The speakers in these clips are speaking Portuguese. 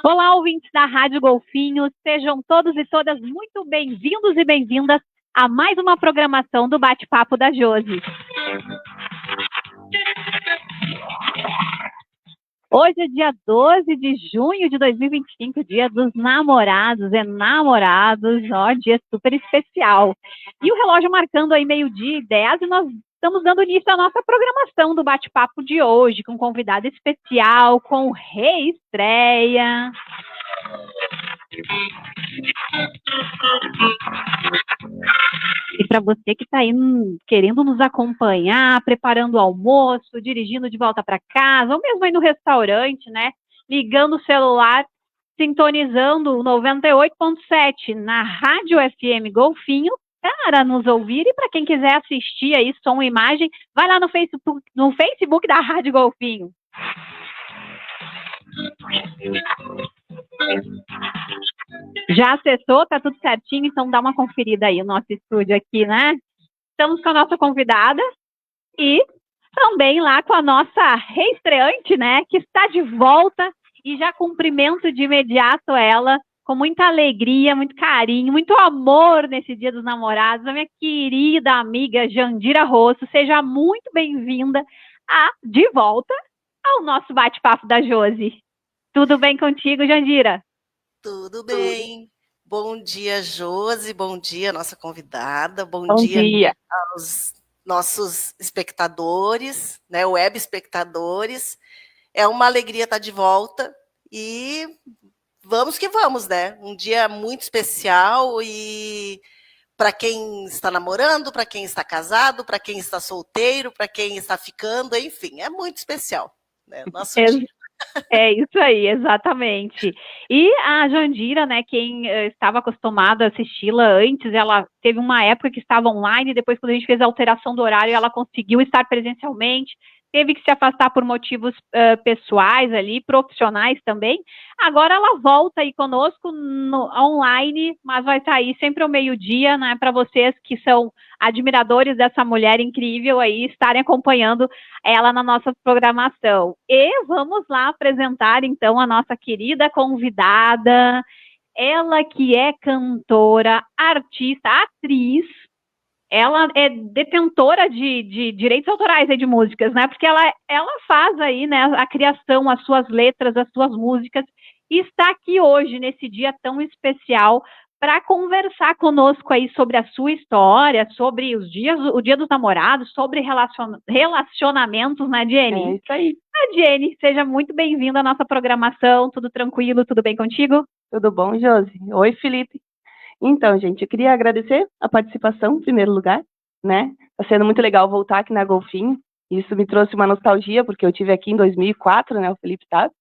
Olá, ouvintes da Rádio Golfinho, sejam todos e todas muito bem-vindos e bem-vindas a mais uma programação do Bate-Papo da Josi. Hoje é dia 12 de junho de 2025, dia dos namorados e namorados, ó, dia super especial. E o relógio marcando aí 12h10 e nós estamos dando início à nossa programação do Bate-Papo de hoje, com convidado especial, com reestreia. E para você que está aí querendo nos acompanhar, preparando o almoço, dirigindo de volta para casa, ou mesmo aí no restaurante, né? Ligando o celular, sintonizando o 98.7 na Rádio FM Golfinho para nos ouvir. E para quem quiser assistir aí som e imagem, vai lá no Facebook da Rádio Golfinho. Já acessou? Tá tudo certinho? Então dá uma conferida aí no nosso estúdio aqui, né? Estamos com a nossa convidada e também lá com a nossa reestreante, né? Que está de volta e já cumprimento de imediato ela com muita alegria, muito carinho, muito amor nesse Dia dos Namorados. A minha querida amiga Jandira Rosso, seja muito bem-vinda de volta ao nosso bate-papo da Josi. Tudo bem contigo, Jandira? Tudo bem. Bom dia, Josi. Bom dia, nossa convidada. Bom dia aos nossos espectadores, né, web espectadores. É uma alegria estar de volta e vamos que vamos, né? Um dia muito especial e para quem está namorando, para quem está casado, para quem está solteiro, para quem está ficando, enfim, é muito especial, né? Nosso dia. É isso aí, exatamente. E a Jandira, né, quem estava acostumada a assisti-la antes, ela teve uma época que estava online, depois quando a gente fez a alteração do horário, ela conseguiu estar presencialmente, teve que se afastar por motivos pessoais ali, profissionais também. Agora ela volta aí conosco online, mas vai sair sempre ao meio-dia, né, para vocês que são admiradores dessa mulher incrível aí, estarem acompanhando ela na nossa programação. E vamos lá apresentar, então, a nossa querida convidada, ela que é cantora, artista, atriz, ela é detentora de direitos autorais aí de músicas, né? Porque ela faz aí, né, a criação, as suas letras, as suas músicas, e está aqui hoje, nesse dia tão especial, para conversar conosco aí sobre a sua história, sobre o Dia dos Namorados, sobre relacionamentos, né, Jenny? É isso aí. Jenny, seja muito bem-vinda à nossa programação, tudo tranquilo, tudo bem contigo? Tudo bom, Josi? Oi, Felipe. Então, gente, eu queria agradecer a participação, em primeiro lugar, né? Tá sendo muito legal voltar aqui na Golfinho. Isso me trouxe uma nostalgia, porque eu tive aqui em 2004, né? O Felipe sabe.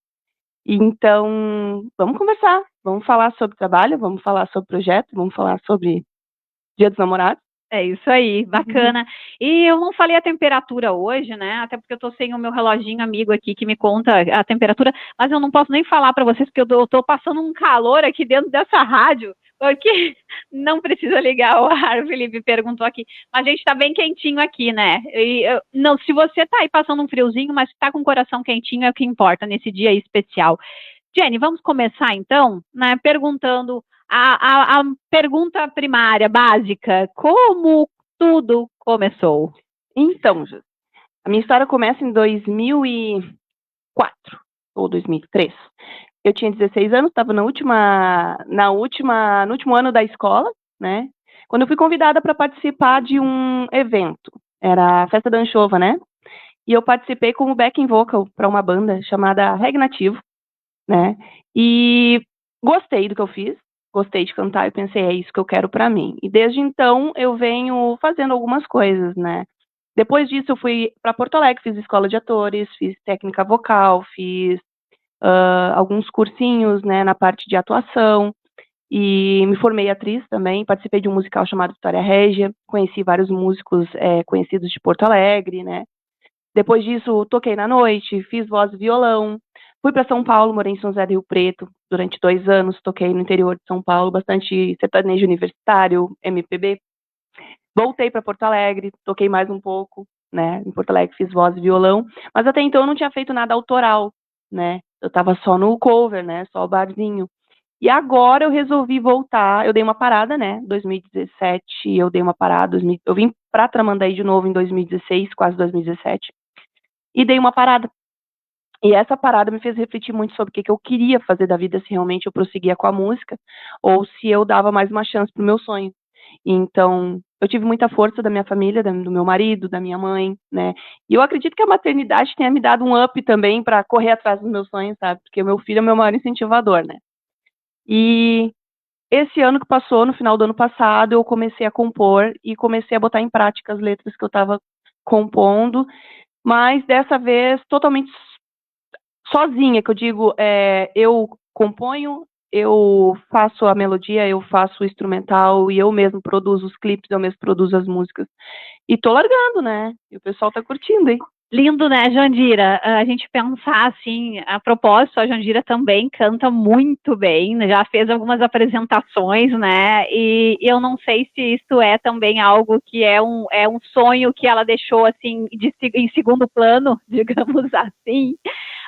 Então, vamos conversar. Vamos falar sobre trabalho, vamos falar sobre projeto, vamos falar sobre Dia dos Namorados. É isso aí, bacana. E eu não falei a temperatura hoje, né? Até porque eu tô sem o meu reloginho amigo aqui que me conta a temperatura, mas eu não posso nem falar para vocês porque eu tô passando um calor aqui dentro dessa rádio, porque não precisa ligar o ar, o Felipe perguntou aqui. Mas a gente tá bem quentinho aqui, né? Não, se você tá aí passando um friozinho, mas tá com o coração quentinho é o que importa nesse dia especial. Jenny, vamos começar então, né? Perguntando a pergunta primária, básica, como tudo começou? Então, a minha história começa em 2004 ou 2003. Eu tinha 16 anos, estava no último ano da escola, né? Quando eu fui convidada para participar de um evento, era a Festa da Anchova, né? E eu participei como backing vocal para uma banda chamada Reggae Nativo, né? E gostei do que eu fiz. Gostei de cantar e pensei, é isso que eu quero pra mim. E desde então eu venho fazendo algumas coisas, né? Depois disso eu fui pra Porto Alegre, fiz escola de atores, fiz técnica vocal, fiz alguns cursinhos, né, na parte de atuação. E me formei atriz também, participei de um musical chamado Vitória Régia, conheci vários músicos conhecidos de Porto Alegre, né? Depois disso, toquei na noite, fiz voz e violão. Fui para São Paulo, morei em São José do Rio Preto durante 2 anos, toquei no interior de São Paulo, bastante sertanejo universitário, MPB. Voltei para Porto Alegre, toquei mais um pouco, né? Em Porto Alegre fiz voz e violão, mas até então eu não tinha feito nada autoral, né? Eu estava só no cover, né? Só o barzinho. E agora eu resolvi voltar, eu dei uma parada, né? 2017 eu dei uma parada, eu vim para Tramandaí de novo em 2016, quase 2017, e dei uma parada. E essa parada me fez refletir muito sobre o que eu queria fazer da vida, se realmente eu prosseguia com a música, ou se eu dava mais uma chance pro meu sonho. Então, eu tive muita força da minha família, do meu marido, da minha mãe, né? E eu acredito que a maternidade tenha me dado um up também para correr atrás dos meus sonhos, sabe? Porque o meu filho é o meu maior incentivador, né? E esse ano que passou, no final do ano passado, eu comecei a compor e comecei a botar em prática as letras que eu estava compondo, mas dessa vez totalmente sozinha, que eu digo, eu componho, eu faço a melodia, eu faço o instrumental e eu mesmo produzo os clipes, eu mesmo produzo as músicas. E tô largando, né? E o pessoal tá curtindo, hein? Lindo, né, Jandira? A gente pensar assim, a propósito, a Jandira também canta muito bem, né? Já fez algumas apresentações, né? E eu não sei se isso é também algo que é um sonho que ela deixou assim em segundo plano, digamos assim.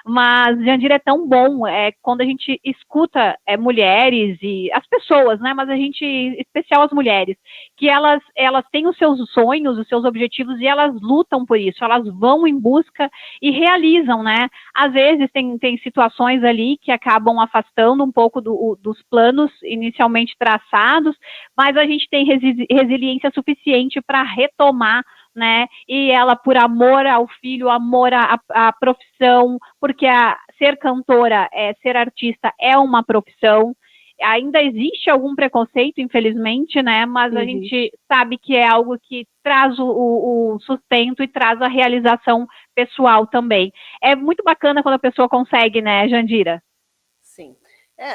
Mas Jandira é tão bom, quando a gente escuta mulheres e as pessoas, né? Mas a gente, em especial as mulheres, que elas têm os seus sonhos, os seus objetivos e elas lutam por isso, elas vão em busca e realizam, né? Às vezes tem situações ali que acabam afastando um pouco dos planos inicialmente traçados, mas a gente tem resiliência suficiente para retomar, né? E ela, por amor ao filho, amor à profissão, porque ser cantora, ser artista é uma profissão. Ainda existe algum preconceito, infelizmente, né? Mas a gente sabe que é algo que traz o sustento e traz a realização pessoal também. É muito bacana quando a pessoa consegue, né, Jandira? Sim.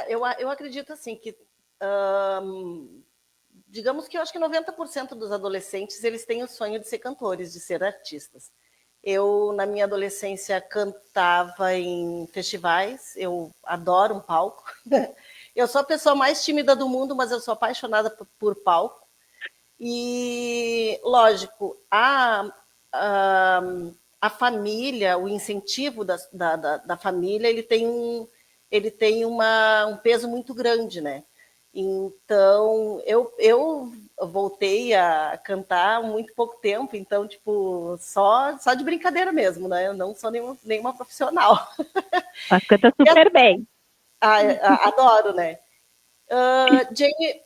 Eu acredito assim que digamos que eu acho que 90% dos adolescentes eles têm o sonho de ser cantores, de ser artistas. Eu, na minha adolescência, cantava em festivais, eu adoro um palco. Eu sou a pessoa mais tímida do mundo, mas eu sou apaixonada por palco. E, lógico, a família, o incentivo da família, ele tem um peso muito grande, né? Então, eu voltei a cantar há muito pouco tempo, então, tipo, só de brincadeira mesmo, né? Eu não sou nenhuma profissional. Mas canta super bem. Adoro, né? Jane,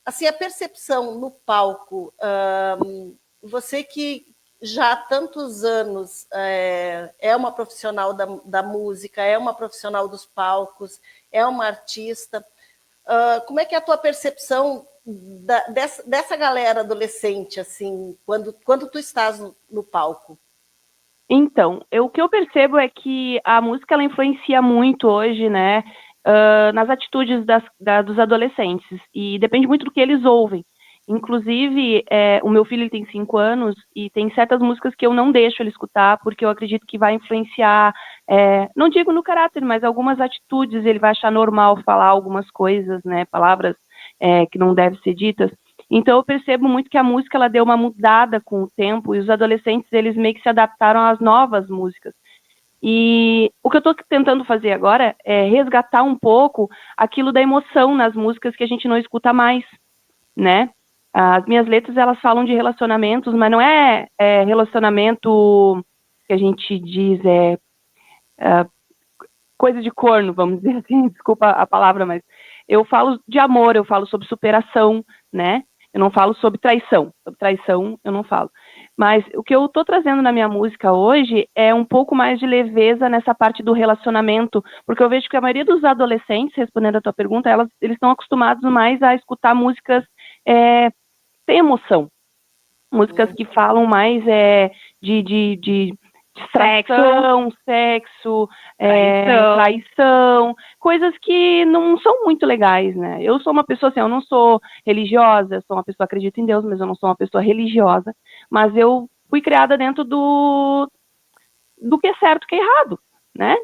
assim, a percepção no palco, você que já há tantos anos é uma profissional da música, é uma profissional dos palcos, é uma artista, como é que é a tua percepção dessa galera adolescente, assim, quando tu estás no palco? Então, o que eu percebo é que a música ela influencia muito hoje, né, nas atitudes dos adolescentes, e depende muito do que eles ouvem. Inclusive, o meu filho ele tem 5 anos e tem certas músicas que eu não deixo ele escutar, porque eu acredito que vai influenciar, não digo no caráter, mas algumas atitudes, ele vai achar normal falar algumas coisas, né, palavras que não devem ser ditas. Então eu percebo muito que a música ela deu uma mudada com o tempo e os adolescentes eles meio que se adaptaram às novas músicas. E o que eu estou tentando fazer agora é resgatar um pouco aquilo da emoção nas músicas que a gente não escuta mais, né? As minhas letras elas falam de relacionamentos, mas não é relacionamento que a gente diz coisa de corno, vamos dizer assim, desculpa a palavra, mas eu falo de amor, eu falo sobre superação, né? Eu não falo sobre traição. Sobre traição, eu não falo. Mas o que eu estou trazendo na minha música hoje é um pouco mais de leveza nessa parte do relacionamento, porque eu vejo que a maioria dos adolescentes, respondendo a tua pergunta, eles estão acostumados mais a escutar músicas sem emoção. Músicas que falam mais de distração, sexo, traição, coisas que não são muito legais, né? Eu sou uma pessoa assim, eu não sou religiosa, eu sou uma pessoa que acredita em Deus, mas eu não sou uma pessoa religiosa, mas eu fui criada dentro do que é certo, que é errado, né?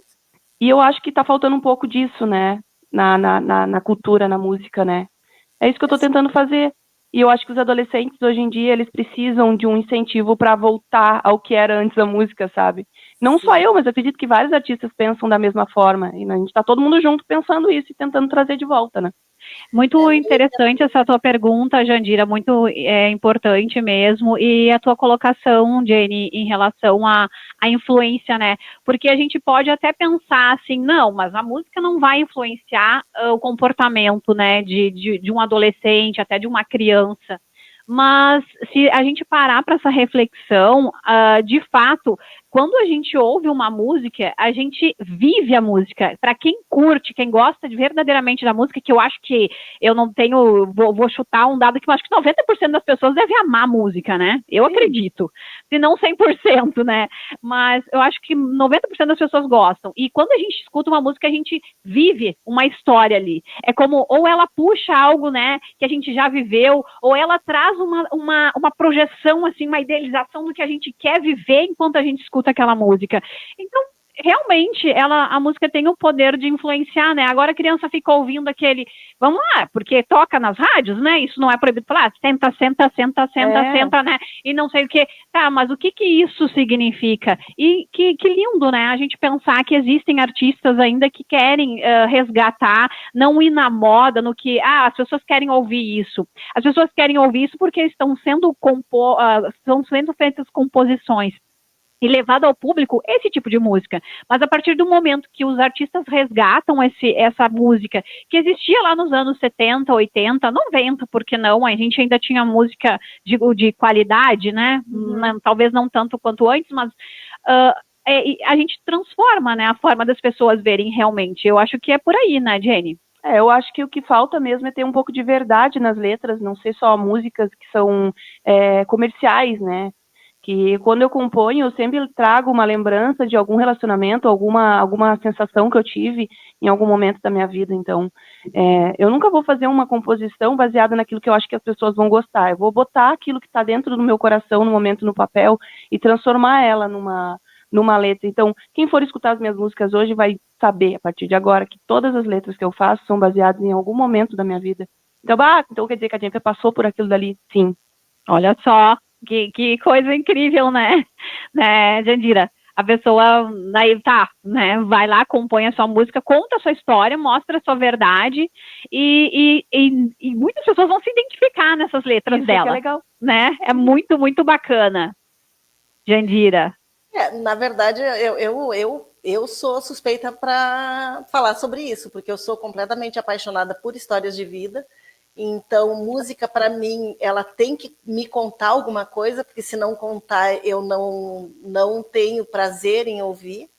E eu acho que tá faltando um pouco disso, né? Na cultura, na música, né? É isso que eu tô tentando fazer. E eu acho que os adolescentes, hoje em dia, eles precisam de um incentivo para voltar ao que era antes da música, sabe? Não só eu, mas eu acredito que vários artistas pensam da mesma forma. E a gente tá todo mundo junto pensando isso e tentando trazer de volta, né? Muito interessante essa tua pergunta, Jandira, muito importante mesmo, e a tua colocação, Jenny, em relação à influência, né? Porque a gente pode até pensar assim, não, mas a música não vai influenciar o comportamento, né, de um adolescente, até de uma criança. Mas se a gente parar para essa reflexão, de fato, quando a gente ouve uma música, a gente vive a música. Para quem curte, quem gosta verdadeiramente da música, que eu acho que eu não tenho, vou chutar um dado que eu acho que 90% das pessoas devem amar a música, né? Eu acredito. Se não 100%, né? Mas eu acho que 90% das pessoas gostam. E quando a gente escuta uma música, a gente vive uma história ali. É como, ou ela puxa algo, né, que a gente já viveu, ou ela traz uma projeção, assim, uma idealização do que a gente quer viver enquanto a gente escuta aquela música. Então, realmente, a música tem o poder de influenciar, né? Agora a criança fica ouvindo aquele, vamos lá, porque toca nas rádios, né? Isso não é proibido falar, senta, né? E não sei o que. Tá, mas o que isso significa? E que lindo, né? A gente pensar que existem artistas ainda que querem resgatar, não ir na moda, no que, as pessoas querem ouvir isso. As pessoas querem ouvir isso porque estão sendo feitas composições e levado ao público esse tipo de música. Mas a partir do momento que os artistas resgatam essa música que existia lá nos anos 70, 80, 90, porque não? A gente ainda tinha música de qualidade, né? Talvez não tanto quanto antes, mas a gente transforma, né, a forma das pessoas verem realmente. Eu acho que é por aí, né, Jenny? Eu acho que o que falta mesmo é ter um pouco de verdade nas letras, não ser só músicas que são comerciais, né? Que quando eu componho, eu sempre trago uma lembrança de algum relacionamento, alguma sensação que eu tive em algum momento da minha vida. Então, eu nunca vou fazer uma composição baseada naquilo que eu acho que as pessoas vão gostar. Eu vou botar aquilo que está dentro do meu coração no momento no papel e transformar ela numa letra. Então, quem for escutar as minhas músicas hoje vai saber, a partir de agora, que todas as letras que eu faço são baseadas em algum momento da minha vida. Então quer dizer que a Jennifer passou por aquilo dali? Sim. Olha só. Que coisa incrível, né, Jandira? A pessoa, daí né, vai lá, compõe a sua música, conta a sua história, mostra a sua verdade e muitas pessoas vão se identificar nessas letras Isso dela. Que é legal. Né? É muito, muito bacana. Jandira. Na verdade, eu sou suspeita para falar sobre isso, porque eu sou completamente apaixonada por histórias de vida. Então, música, para mim, ela tem que me contar alguma coisa, porque se não contar, eu não tenho prazer em ouvir.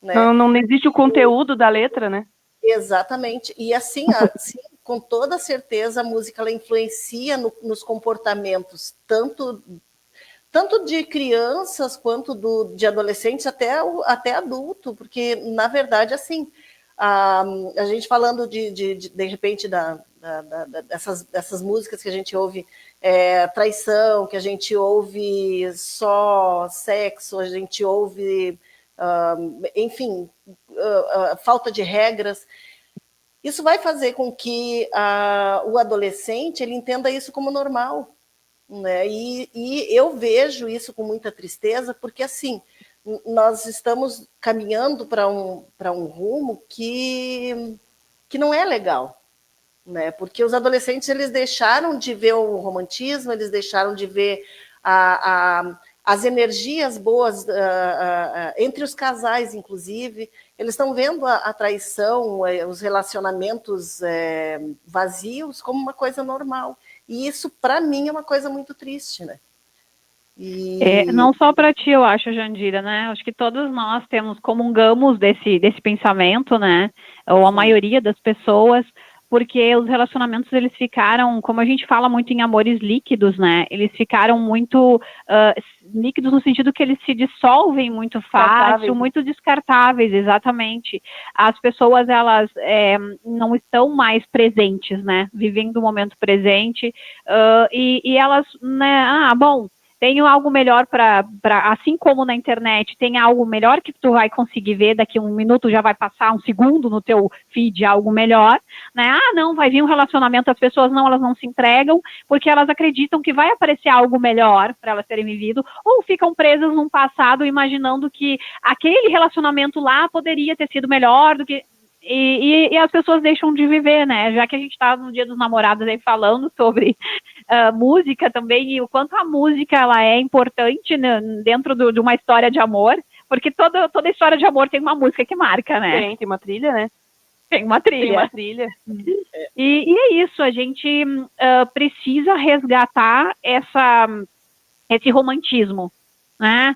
Né? Não existe o conteúdo da letra, né? Exatamente. E assim, com toda certeza, a música ela influencia nos comportamentos, tanto de crianças quanto de adolescentes até adulto, porque, na verdade, assim, a gente falando de repente dessas músicas que a gente ouve traição, que a gente ouve só sexo, a gente ouve, enfim, falta de regras. Isso vai fazer com que o adolescente ele entenda isso como normal. Né? E eu vejo isso com muita tristeza, porque assim, nós estamos caminhando para um rumo que não é legal. Né? Porque os adolescentes eles deixaram de ver o romantismo, eles deixaram de ver as energias boas entre os casais, inclusive. Eles estão vendo a traição, os relacionamentos vazios como uma coisa normal. E isso, para mim, é uma coisa muito triste, né? Não só para ti, eu acho, Jandira, né? Acho que todos nós comungamos desse pensamento, né? Ou a maioria das pessoas, porque os relacionamentos, eles ficaram, como a gente fala muito em amores líquidos, né? Eles ficaram muito líquidos no sentido que eles se dissolvem muito fácil, muito descartáveis, exatamente. As pessoas, elas não estão mais presentes, né? Vivendo o momento presente, e elas, né? Tem algo melhor para, assim como na internet, tem algo melhor que tu vai conseguir ver, daqui a um minuto já vai passar um segundo no teu feed algo melhor, né? Ah, não, vai vir um relacionamento, as pessoas não, elas não se entregam, porque elas acreditam que vai aparecer algo melhor para elas terem vivido, ou ficam presas num passado imaginando que aquele relacionamento lá poderia ter sido melhor do que... E as pessoas deixam de viver, né? Já que a gente está no Dia dos Namorados aí falando sobre música também, e o quanto a música ela é importante, né, dentro de uma história de amor, porque toda história de amor tem uma música que marca, né? Tem uma trilha, né? Tem uma trilha. Tem uma trilha. E é isso, a gente precisa resgatar esse romantismo, né?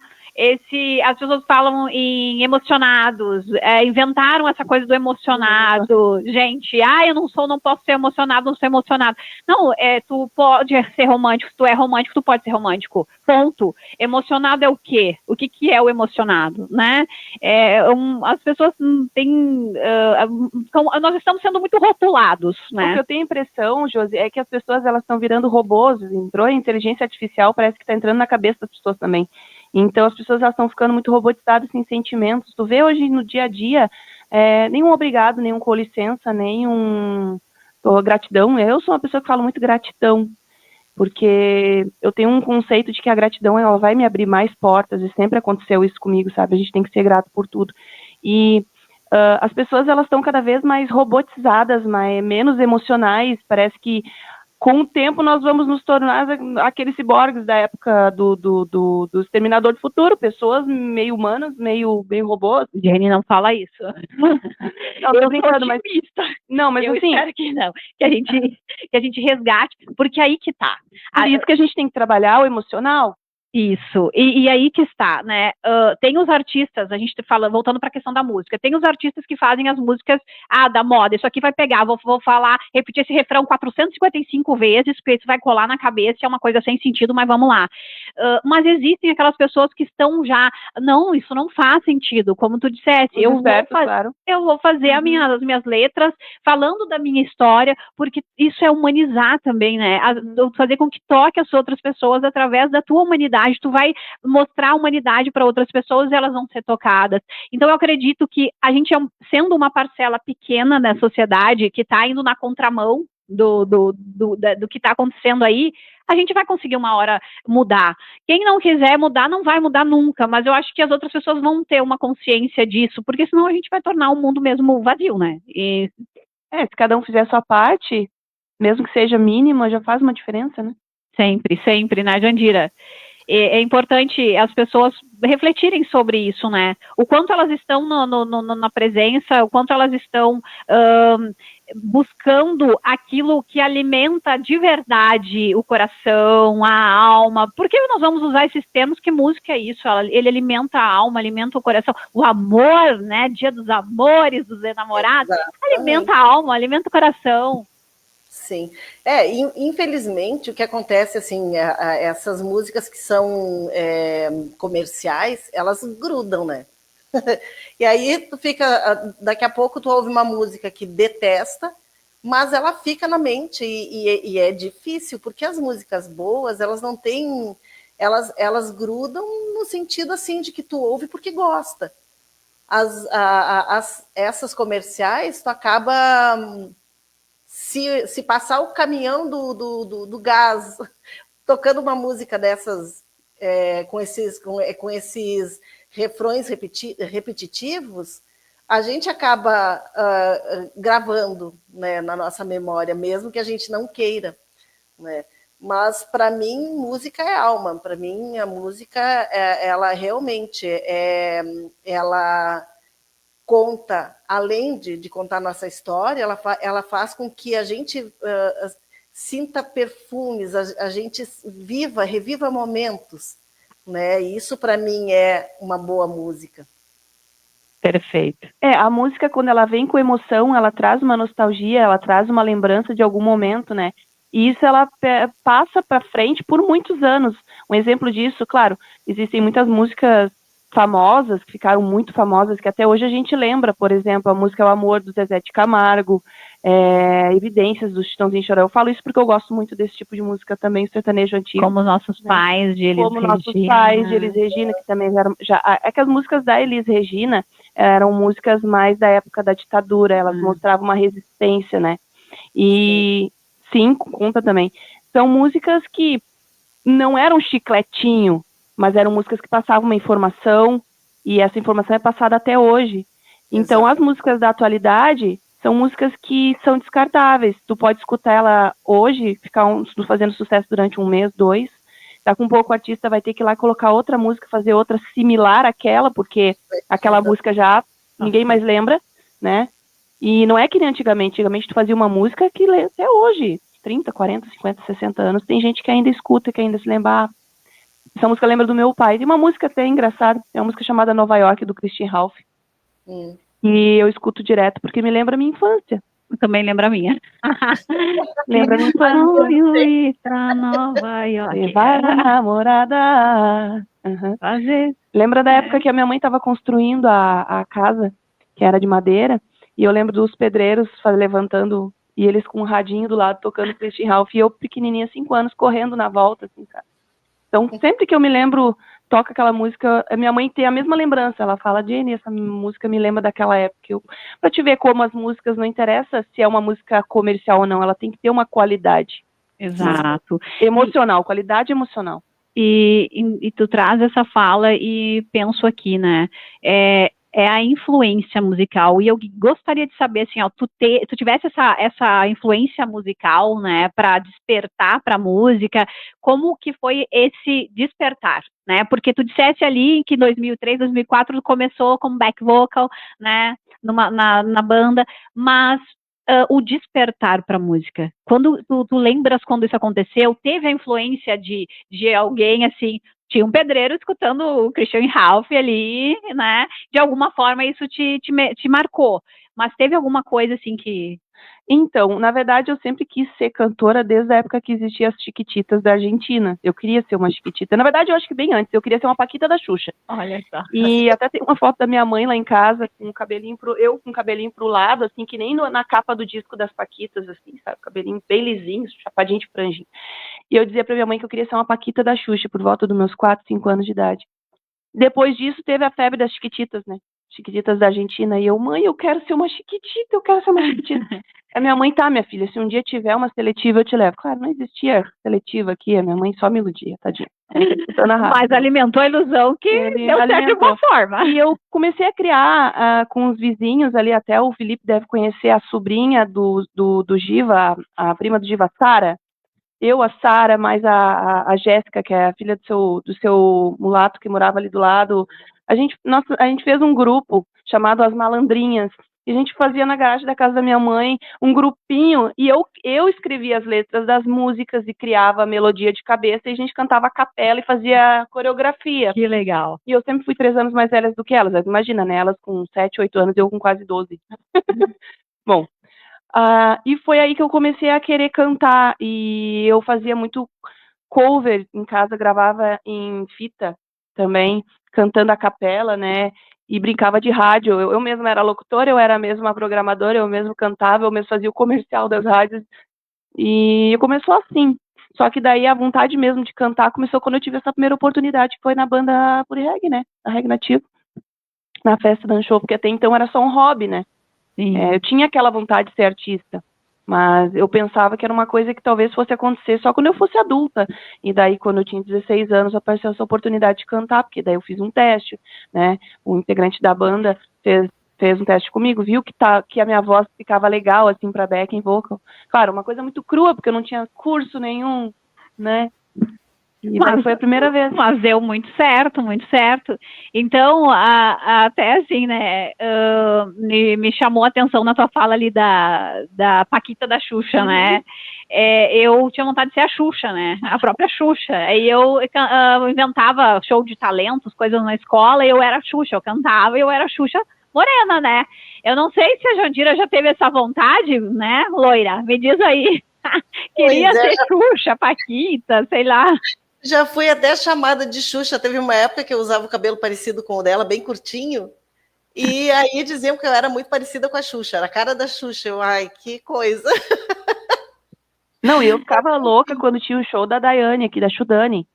As pessoas falam em emocionados, inventaram essa coisa do emocionado. Gente, eu não posso ser emocionado, não sou emocionado. Não, tu pode ser romântico, se tu é romântico, tu pode ser romântico. Ponto. Emocionado é o quê? O que é o emocionado, né? As pessoas têm... nós estamos sendo muito rotulados, né? O que eu tenho a impressão, Josi, é que as pessoas elas estão virando robôs. Entrou a inteligência artificial, parece que está entrando na cabeça das pessoas também. Então, as pessoas estão ficando muito robotizadas, sem sentimentos. Tu vê hoje no dia a dia, nenhum obrigado, nenhum com licença, nenhum gratidão. Eu sou uma pessoa que fala muito gratidão, porque eu tenho um conceito de que a gratidão ela vai me abrir mais portas, e sempre aconteceu isso comigo, sabe? A gente tem que ser grato por tudo. E as pessoas elas estão cada vez mais robotizadas, menos emocionais. Parece que com o tempo nós vamos nos tornar aqueles ciborgues da época do Exterminador do Futuro, pessoas meio humanas, meio robôs. Jenny não fala isso. Não, tô brincando, mas não, mas eu assim, espero que não, que a gente resgate, porque aí que tá. Por isso que a gente tem que trabalhar o emocional. Isso, e aí que está, né? Tem os artistas, a gente fala, voltando para a questão da música, tem os artistas que fazem as músicas da moda, isso aqui vai pegar, vou falar, repetir esse refrão 455 vezes, porque isso vai colar na cabeça, é uma coisa sem sentido, mas vamos lá. Mas existem aquelas pessoas que estão já, não, isso não faz sentido, como tu disseste, eu vou fazer as minhas letras falando da minha história, porque isso é humanizar também, né? Fazer com que toque as outras pessoas através da tua humanidade. Tu vai mostrar a humanidade para outras pessoas e elas vão ser tocadas. Então, eu acredito que a gente, sendo uma parcela pequena da sociedade, que está indo na contramão do que está acontecendo aí, a gente vai conseguir uma hora mudar. Quem não quiser mudar, não vai mudar nunca, mas eu acho que as outras pessoas vão ter uma consciência disso, porque senão a gente vai tornar o mundo mesmo vazio, né? Se cada um fizer a sua parte, mesmo que seja mínima, já faz uma diferença, né? Sempre, sempre, né, Jandira? É importante as pessoas refletirem sobre isso, né? O quanto elas estão na presença, o quanto elas estão buscando aquilo que alimenta de verdade o coração, a alma. Por que nós vamos usar esses termos? Que música é isso? Ele alimenta a alma, alimenta o coração. O amor, né? Dia dos amores, dos enamorados, alimenta a alma, alimenta o coração. Sim. Infelizmente, o que acontece, assim, essas músicas que são comerciais, elas grudam, né? E aí tu fica, daqui a pouco tu ouve uma música que detesta, mas ela fica na mente e é difícil, porque as músicas boas, elas não têm, elas grudam no sentido, assim, de que tu ouve porque gosta. Essas comerciais, tu acaba... Se passar o caminhão do gás tocando uma música dessas com esses refrões repetitivos, a gente acaba gravando, né, na nossa memória, mesmo que a gente não queira, né? Mas para mim música é alma, para mim a música ela realmente ela conta, além de contar nossa história, ela faz com que a gente sinta perfumes, a gente reviva momentos, né? E isso para mim é uma boa música. Perfeito. A música, quando ela vem com emoção, ela traz uma nostalgia, ela traz uma lembrança de algum momento, né? E isso ela passa para frente por muitos anos. Um exemplo disso, claro, existem muitas músicas famosas, que ficaram muito famosas, que até hoje a gente lembra, por exemplo, a música O Amor, do Zezé de Camargo, Evidências do Chitãozinho e Chororó. Eu falo isso porque eu gosto muito desse tipo de música também, o sertanejo antigo. Como nossos pais de Elis Como Regina. nossos pais de Elis Regina, que também é que as músicas da Elis Regina eram músicas mais da época da ditadura, elas mostravam uma resistência, né? E sim, conta também. São músicas que não eram chicletinho, mas eram músicas que passavam uma informação, e essa informação é passada até hoje. Então, as músicas da atualidade são músicas que são descartáveis. Tu pode escutar ela hoje, ficar fazendo sucesso durante 1 mês, 2. Daqui um pouco o artista vai ter que ir lá colocar outra música, fazer outra similar àquela, porque aquela música já ninguém mais lembra, né? E não é que nem antigamente. Antigamente tu fazia uma música que até hoje, 30, 40, 50, 60 anos, tem gente que ainda escuta, que ainda se lembra. Essa música lembra do meu pai. Tem uma música até engraçada, é uma música chamada Nova York, do Christian Ralph. E eu escuto direto porque me lembra a minha infância. Também lembra a minha. Lembra a minha infância. Vamos ir pra Nova York. Levar a namorada. Lembra da época que a minha mãe estava construindo a casa, que era de madeira, e eu lembro dos pedreiros levantando, e eles com um radinho do lado tocando Christian Ralph, e eu pequenininha, 5 anos, correndo na volta, assim, cara. Então, sempre que eu me lembro, toca aquela música, a minha mãe tem a mesma lembrança, ela fala, Jenny, essa música me lembra daquela época. Pra te ver como as músicas, não interessa se é uma música comercial ou não, ela tem que ter uma qualidade. Exato. Emocional, qualidade emocional. E tu traz essa fala e penso aqui, né, é a influência musical, e eu gostaria de saber, assim, ó, tu tivesse essa influência musical, né, para despertar para a música, como que foi esse despertar, né, porque tu disseste ali que em 2003, 2004 tu começou como back vocal, né, na banda, mas o despertar para a música, quando tu lembras quando isso aconteceu, teve a influência de alguém, assim, tinha um pedreiro escutando o Christian Ralph ali, né? De alguma forma isso te marcou. Mas teve alguma coisa assim que... Então, na verdade, eu sempre quis ser cantora desde a época que existiam as Chiquititas da Argentina. Eu queria ser uma Chiquitita. Na verdade, eu acho que bem antes. Eu queria ser uma Paquita da Xuxa. Olha só. E até tem uma foto da minha mãe lá em casa, com o cabelinho eu com o cabelinho pro lado, assim, que nem na capa do disco das Paquitas, assim, sabe? Cabelinho bem lisinho, chapadinho de franjinha. E eu dizia pra minha mãe que eu queria ser uma Paquita da Xuxa, por volta dos meus 4, 5 anos de idade. Depois disso, teve a febre das Chiquititas, né? Chiquititas da Argentina. E eu, mãe, eu quero ser uma Chiquitita, eu quero ser uma Chiquitita. A minha mãe, tá, minha filha, se um dia tiver uma seletiva, eu te levo. Claro, não existia seletiva aqui, a minha mãe só me iludia, tadinha. Mas alimentou a ilusão que deu certo de alguma forma. E eu comecei a criar com os vizinhos ali, até o Felipe deve conhecer a sobrinha do Giva, a prima do Giva, Sara. Eu, a Sara, mais a Jéssica, que é a filha do seu mulato que morava ali do lado. A gente fez um grupo chamado As Malandrinhas. E a gente fazia na garagem da casa da minha mãe um grupinho. E eu escrevia as letras das músicas e criava a melodia de cabeça. E a gente cantava a capela e fazia coreografia. Que legal. E eu sempre fui 3 anos mais velhas do que elas. Imagina, né? Elas com 7, 8 anos e eu com quase 12. Bom. E foi aí que eu comecei a querer cantar, e eu fazia muito cover em casa, gravava em fita também, cantando a capela, né, e brincava de rádio. Eu mesma era locutora, eu era mesma programadora, eu mesmo cantava, eu mesmo fazia o comercial das rádios, e começou assim. Só que daí a vontade mesmo de cantar começou quando eu tive essa primeira oportunidade, que foi na banda Puri Reggae, né, a Reggae Nativo, na festa da Show, porque até então era só um hobby, né. Eu tinha aquela vontade de ser artista, mas eu pensava que era uma coisa que talvez fosse acontecer só quando eu fosse adulta. E daí, quando eu tinha 16 anos, apareceu essa oportunidade de cantar, porque daí eu fiz um teste, né? O integrante da banda fez um teste comigo, viu que a minha voz ficava legal, assim, para backing vocal. Claro, uma coisa muito crua, porque eu não tinha curso nenhum, né? E daí foi a primeira vez. Mas deu muito certo, muito certo. Então, até assim, né, me chamou a atenção na tua fala ali da Paquita da Xuxa, né? Eu tinha vontade de ser a Xuxa, né? A própria Xuxa. Aí eu inventava show de talentos, coisas na escola, e eu era a Xuxa, eu cantava e eu era a Xuxa morena, né? Eu não sei se a Jandira já teve essa vontade, né, loira? Me diz aí. Queria ser Xuxa, Paquita, sei lá. Já fui até chamada de Xuxa. Teve uma época que eu usava o cabelo parecido com o dela, bem curtinho. E aí diziam que eu era muito parecida com a Xuxa, era a cara da Xuxa. Eu, ai, que coisa. Não, e eu ficava louca quando tinha o show da Daiane aqui, da Chudane,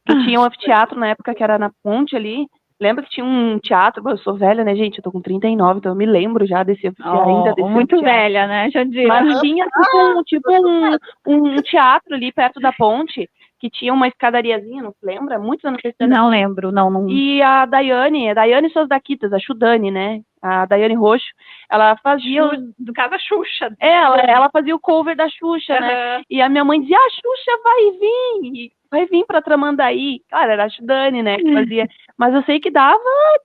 que tinha um anfiteatro na época que era na ponte ali. Lembra que tinha um teatro? Eu sou velha, né, gente? Eu tô com 39, então eu me lembro já ainda desse muito anfiteatro. Velha, né, Jandira? Mas tinha um teatro ali perto da ponte, que tinha uma escadariazinha, não se lembra? Muitos anos que Não lembro, não. E a Daiane e suas daquitas, a Chudane, né? A Daiane Roxo, ela fazia... Do caso da Xuxa. Ela fazia o cover da Xuxa, né? E a minha mãe dizia, a Xuxa vai vir pra Tramandaí. Cara, era a Chudane, né, que fazia. Mas eu sei que dava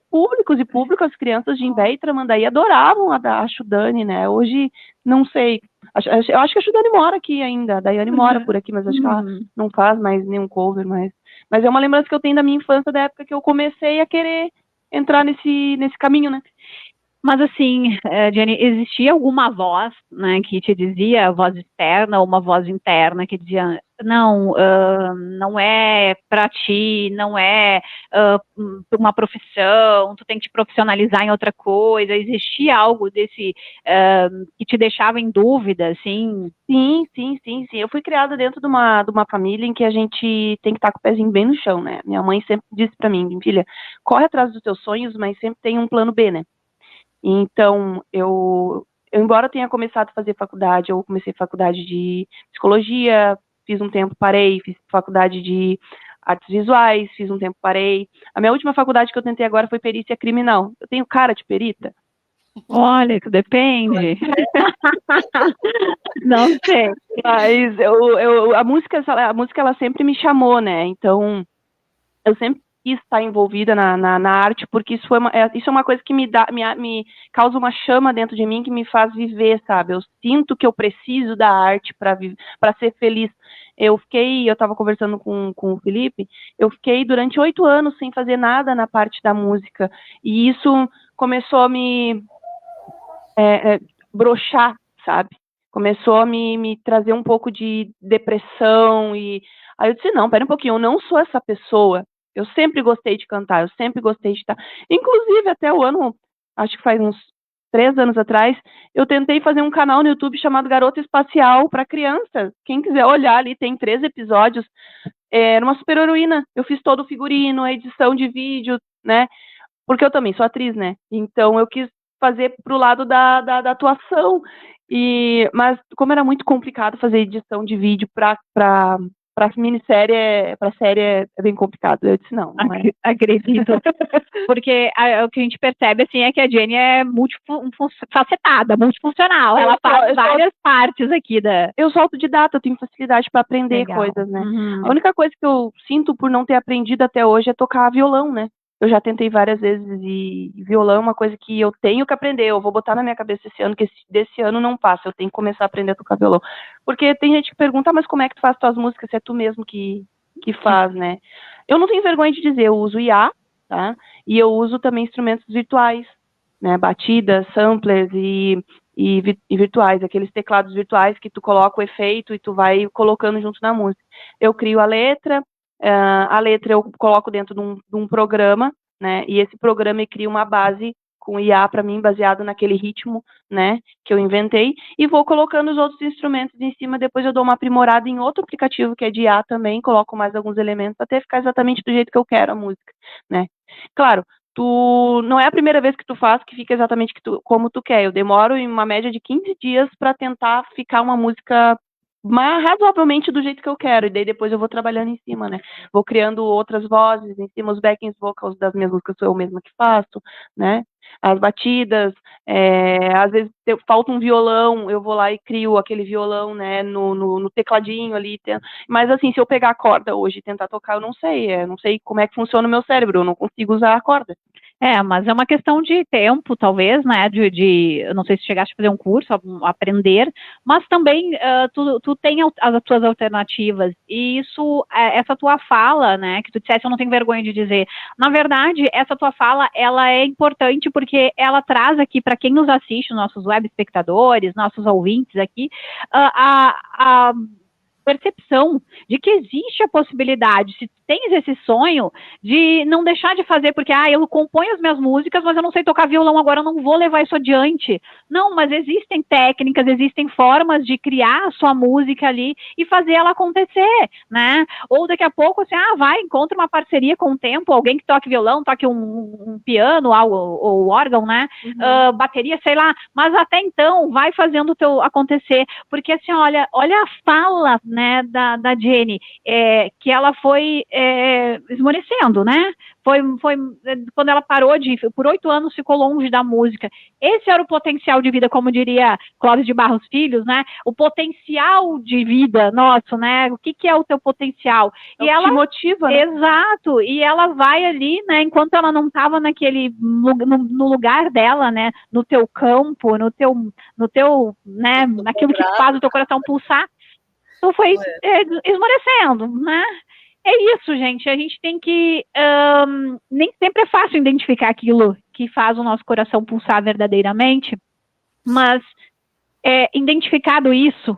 públicos, as crianças de Imbé e Tramandaí adoravam a Chudane, né? Hoje, não sei. Eu acho que a Chudane mora aqui ainda, a Daiane mora por aqui, mas acho que ela não faz mais nenhum cover, mas é uma lembrança que eu tenho da minha infância, da época que eu comecei a querer entrar nesse caminho, né? Mas assim, Jenny, existia alguma voz, né, que te dizia, voz externa ou uma voz interna que dizia, não, não é para ti, não é uma profissão, tu tem que te profissionalizar em outra coisa? Existia algo desse que te deixava em dúvida, assim? Sim. Eu fui criada dentro de uma família em que a gente tem que estar com o pezinho bem no chão, né? Minha mãe sempre disse para mim, filha, corre atrás dos teus sonhos, mas sempre tem um plano B, né? Então, embora tenha começado a fazer faculdade, eu comecei faculdade de psicologia, fiz um tempo, parei, fiz faculdade de artes visuais, fiz um tempo, parei. A minha última faculdade que eu tentei agora foi perícia criminal. Eu tenho cara de perita? Olha, que depende. Não sei. Mas a música ela sempre me chamou, né? Então, eu sempre quis estar envolvida na arte, porque isso é uma coisa que me causa uma chama dentro de mim que me faz viver, sabe? Eu sinto que eu preciso da arte para ser feliz. Eu estava conversando com o Felipe, eu fiquei durante 8 anos sem fazer nada na parte da música, e isso começou a me broxar, sabe? Começou a me trazer um pouco de depressão, e aí eu disse, não, pera um pouquinho, eu não sou essa pessoa. Eu sempre gostei de cantar, eu sempre gostei de estar. Inclusive, até o ano, acho que faz uns 3 anos atrás, eu tentei fazer um canal no YouTube chamado Garota Espacial para crianças. Quem quiser olhar ali, tem 3 episódios. Era uma super heroína. Eu fiz todo o figurino, a edição de vídeo, né? Porque eu também sou atriz, né? Então eu quis fazer pro lado da atuação. Mas como era muito complicado fazer edição de vídeo para minissérie, para série é bem complicado. Eu disse, não é. Acredito. Porque o que a gente percebe, assim, é que a Jenny é multifacetada, multifuncional. Ela faz várias partes aqui da... Eu sou autodidata, eu tenho facilidade para aprender coisas, né? A única coisa que eu sinto por não ter aprendido até hoje é tocar violão, né? Eu já tentei várias vezes e violão é uma coisa que eu tenho que aprender. Eu vou botar na minha cabeça esse ano que desse ano não passa. Eu tenho que começar a aprender a tocar violão. Porque tem gente que pergunta, mas como é que tu faz tuas músicas se é tu mesmo que faz, né? Eu não tenho vergonha de dizer, eu uso IA, tá? E eu uso também instrumentos virtuais, né? Batidas, samplers e virtuais, aqueles teclados virtuais que tu coloca o efeito e tu vai colocando junto na música. Eu crio a letra eu coloco dentro de um programa, né, e esse programa cria uma base com IA para mim, baseado naquele ritmo, né, que eu inventei, e vou colocando os outros instrumentos em cima, depois eu dou uma aprimorada em outro aplicativo que é de IA também, coloco mais alguns elementos até ficar exatamente do jeito que eu quero a música, né. Claro, não é a primeira vez que tu faz que fica exatamente como tu quer, eu demoro em uma média de 15 dias para tentar ficar uma música razoavelmente do jeito que eu quero, e daí depois eu vou trabalhando em cima, né, vou criando outras vozes em cima, os backing vocals das minhas músicas sou eu mesma que faço, né, as batidas, às vezes falta um violão, eu vou lá e crio aquele violão, né, no tecladinho ali, mas assim, se eu pegar a corda hoje e tentar tocar, eu não sei como é que funciona o meu cérebro, eu não consigo usar a corda. Mas é uma questão de tempo, talvez, né, eu não sei se chegaste a fazer um curso, aprender, mas também tu tem as tuas alternativas, e isso, essa tua fala, né, que tu disseste, eu não tenho vergonha de dizer, na verdade, essa tua fala, ela é importante porque ela traz aqui, para quem nos assiste, nossos web espectadores, nossos ouvintes aqui, a percepção de que existe a possibilidade, se tens esse sonho de não deixar de fazer, porque, eu componho as minhas músicas, mas eu não sei tocar violão agora, eu não vou levar isso adiante. Não, mas existem técnicas, existem formas de criar a sua música ali e fazer ela acontecer, né? Ou daqui a pouco, assim, encontra uma parceria com o tempo, alguém que toque violão, toque um piano ou órgão, né? Bateria, sei lá, mas até então, vai fazendo o teu acontecer, porque assim, olha a fala, né, da Jenny, que ela foi esmorecendo, né? Foi quando ela parou por 8 anos ficou longe da música. Esse era o potencial de vida, como diria Clóvis de Barros Filhos, né? O potencial de vida nosso, né? O que é o teu potencial? E ela te motiva, né? Exato. E ela vai ali, né? Enquanto ela não estava no lugar dela, né? No teu campo, no teu, né? Naquilo que faz o teu coração pulsar, tu foi esmorecendo, né? É isso, gente. A gente tem que... nem sempre é fácil identificar aquilo que faz o nosso coração pulsar verdadeiramente, mas identificado isso,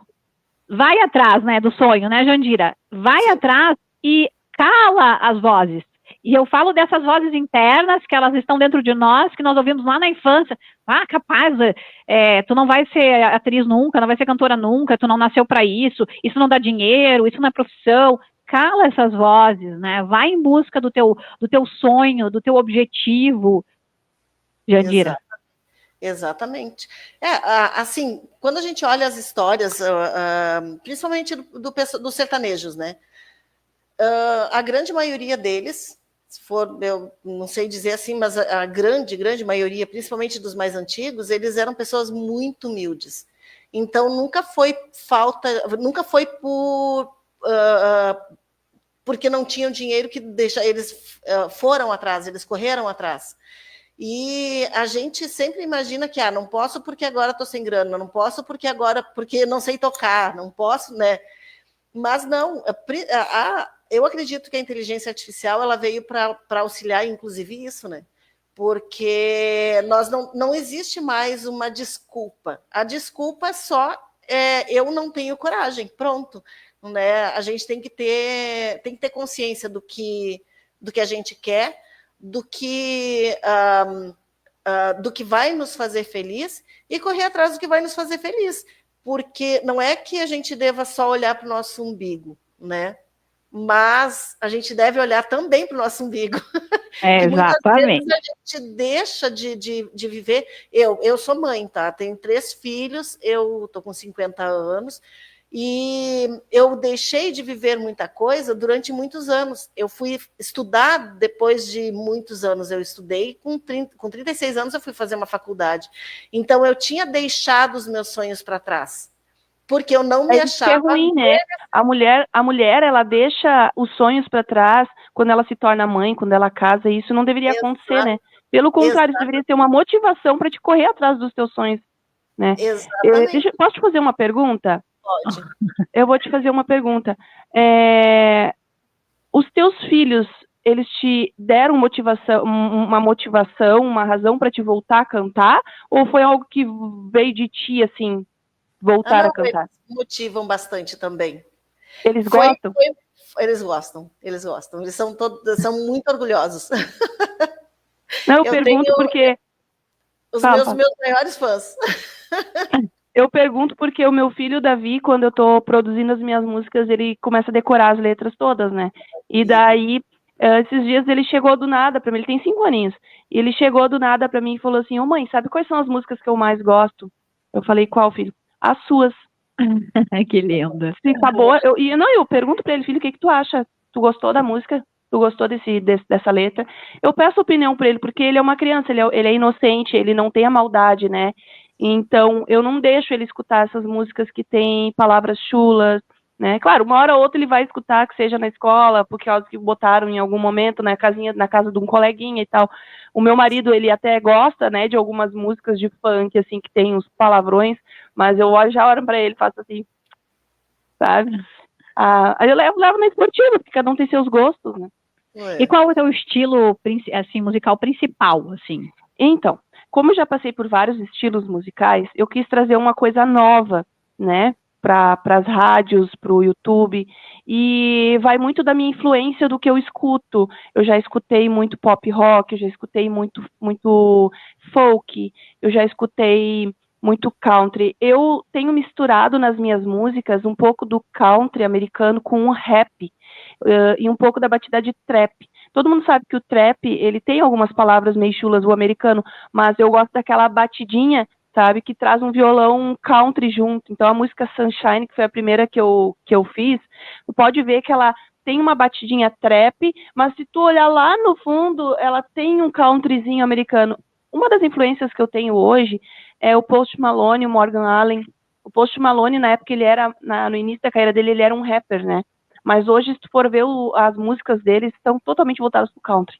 vai atrás, né, do sonho, né, Jandira? Vai atrás e cala as vozes. E eu falo dessas vozes internas, que elas estão dentro de nós, que nós ouvimos lá na infância. Capaz, tu não vai ser atriz nunca, não vai ser cantora nunca, tu não nasceu para isso não dá dinheiro, isso não é profissão. Cala essas vozes, né? Vai em busca do teu sonho, do teu objetivo, Jandira. Exatamente. Assim, quando a gente olha as histórias, principalmente dos sertanejos, né? A grande maioria deles, se for, eu não sei dizer assim, mas a grande maioria, principalmente dos mais antigos, eles eram pessoas muito humildes. Então, nunca foi porque não tinham dinheiro que eles foram atrás, eles correram atrás. E a gente sempre imagina que não posso porque agora estou sem grana, não posso porque não sei tocar, não posso, né? Mas não, eu acredito que a inteligência artificial ela veio para auxiliar, inclusive, isso, né? Porque não existe mais uma desculpa. A desculpa é só eu não tenho coragem, pronto. Né? A gente tem que ter consciência do que a gente quer, do que vai nos fazer feliz e correr atrás do que vai nos fazer feliz. Porque não é que a gente deva só olhar para o nosso umbigo, né? Mas a gente deve olhar também para o nosso umbigo. Exatamente. Muitas vezes a gente deixa de viver. Eu sou mãe, tá? Tenho 3 filhos, eu estou com 50 anos, e eu deixei de viver muita coisa durante muitos anos. Eu fui estudar depois de muitos anos. Eu estudei com 36 anos, eu fui fazer uma faculdade. Então, eu tinha deixado os meus sonhos para trás. Porque eu não me achava... É ruim, né? A mulher, ela deixa os sonhos para trás quando ela se torna mãe, quando ela casa, e isso não deveria acontecer, né? Pelo contrário, isso deveria ter uma motivação para te correr atrás dos teus sonhos, né? Exatamente. Posso te fazer uma pergunta? Pode. Eu vou te fazer uma pergunta. Os teus filhos, eles te deram uma motivação, uma razão para te voltar a cantar? Ou foi algo que veio de ti, assim, voltar a cantar? Eles motivam bastante também. Eles gostam? Eles gostam. Eles são muito orgulhosos. Não, eu pergunto porque... Os meus maiores fãs. Eu pergunto porque o meu filho, Davi, quando eu tô produzindo as minhas músicas, ele começa a decorar as letras todas, né? E daí, esses dias ele chegou do nada pra mim, ele tem 5 aninhos, e ele chegou do nada pra mim e falou assim: mãe, sabe quais são as músicas que eu mais gosto? Eu falei: qual, filho? As suas. Que linda. Se tá boa, eu pergunto pra ele: filho, o que tu acha? Tu gostou da música? Tu gostou dessa letra? Eu peço opinião pra ele, porque ele é uma criança, ele é inocente, ele não tem a maldade, né? Então, eu não deixo ele escutar essas músicas que têm palavras chulas, né? Claro, uma hora ou outra ele vai escutar, que seja na escola, por causa que botaram em algum momento na casa de um coleguinha e tal. O meu marido, ele até gosta, né, de algumas músicas de funk, assim, que tem uns palavrões, mas eu já olho pra ele e faço assim, sabe? Aí eu levo na esportiva, porque cada um tem seus gostos, né? E qual é o teu estilo, assim, musical principal, assim? Então, como eu já passei por vários estilos musicais, eu quis trazer uma coisa nova, né? para as rádios, para o YouTube, e vai muito da minha influência do que eu escuto. Eu já escutei muito pop rock, eu já escutei muito folk, eu já escutei muito country. Eu tenho misturado nas minhas músicas um pouco do country americano com o rap, e um pouco da batida de trap. Todo mundo sabe que o trap, ele tem algumas palavras meio chulas, o americano, mas eu gosto daquela batidinha, sabe, que traz um violão country junto. Então a música Sunshine, que foi a primeira que eu fiz, tu pode ver que ela tem uma batidinha trap, mas se tu olhar lá no fundo, ela tem um countryzinho americano. Uma das influências que eu tenho hoje é o Post Malone, o Morgan Allen. O Post Malone, na época, ele era, no início da carreira dele, ele era um rapper, né? Mas hoje, se tu for ver as músicas dele, estão totalmente voltadas pro country,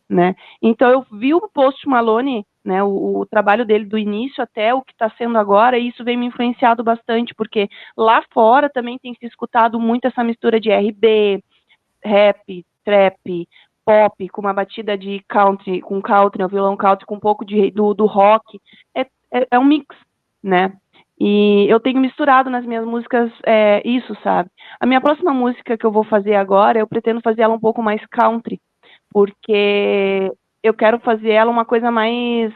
né? Então eu vi o Post Malone, né, o trabalho dele do início até o que está sendo agora, e isso vem me influenciado bastante, porque lá fora também tem se escutado muito essa mistura de R&B, rap, trap, pop, com uma batida de country, com country, o violão country, com um pouco do rock. É um mix, né? E eu tenho misturado nas minhas músicas isso, sabe? A minha próxima música que eu vou fazer agora, eu pretendo fazer ela um pouco mais country, porque eu quero fazer ela uma coisa mais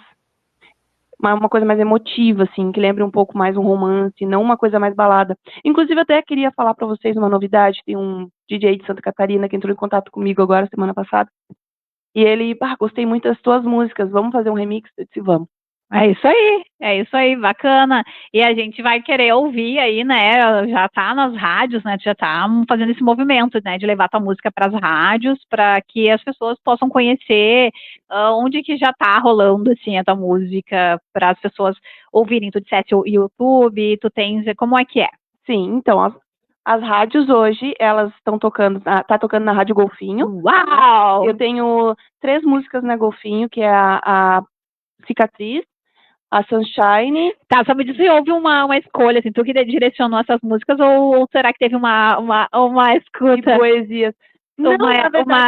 emotiva, assim, que lembre um pouco mais um romance, não uma coisa mais balada. Inclusive, eu até queria falar para vocês uma novidade. Tem um DJ de Santa Catarina que entrou em contato comigo agora, semana passada, e ele, gostei muito das tuas músicas, vamos fazer um remix? Eu disse, vamos. É isso aí, bacana. E a gente vai querer ouvir aí, né? Já tá nas rádios, né? Já tá fazendo esse movimento, né? De levar tua música para as rádios, para que as pessoas possam conhecer onde que já tá rolando, assim, a tua música, para as pessoas ouvirem. Tu disseste o YouTube, tu tens, como é que é? Sim, então, as rádios hoje, elas estão tocando, tá tocando na Rádio Golfinho. Uau! Eu tenho 3 músicas na Golfinho, que é a Cicatriz, a Sunshine. Tá, só me diz se houve uma escolha, assim, tu que direcionou essas músicas, ou será que teve uma escuta? De poesias. Não,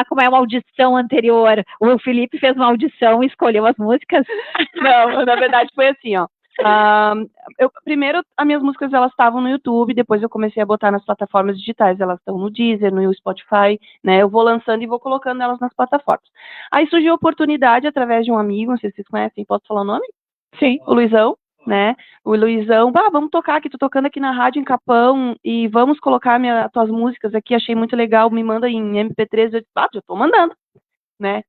como é uma audição anterior? O Felipe fez uma audição e escolheu as músicas? Não, na verdade foi assim, ó. Primeiro, as minhas músicas, elas estavam no YouTube, depois eu comecei a botar nas plataformas digitais, elas estão no Deezer, no Spotify, né, eu vou lançando e vou colocando elas nas plataformas. Aí surgiu a oportunidade, através de um amigo, não sei se vocês conhecem, posso falar o nome? Sim. O Luizão, né, o Luizão, vamos tocar aqui, tô tocando aqui na rádio em Capão, e vamos colocar tuas músicas aqui, achei muito legal, me manda em MP3, eu disse, já tô mandando, né.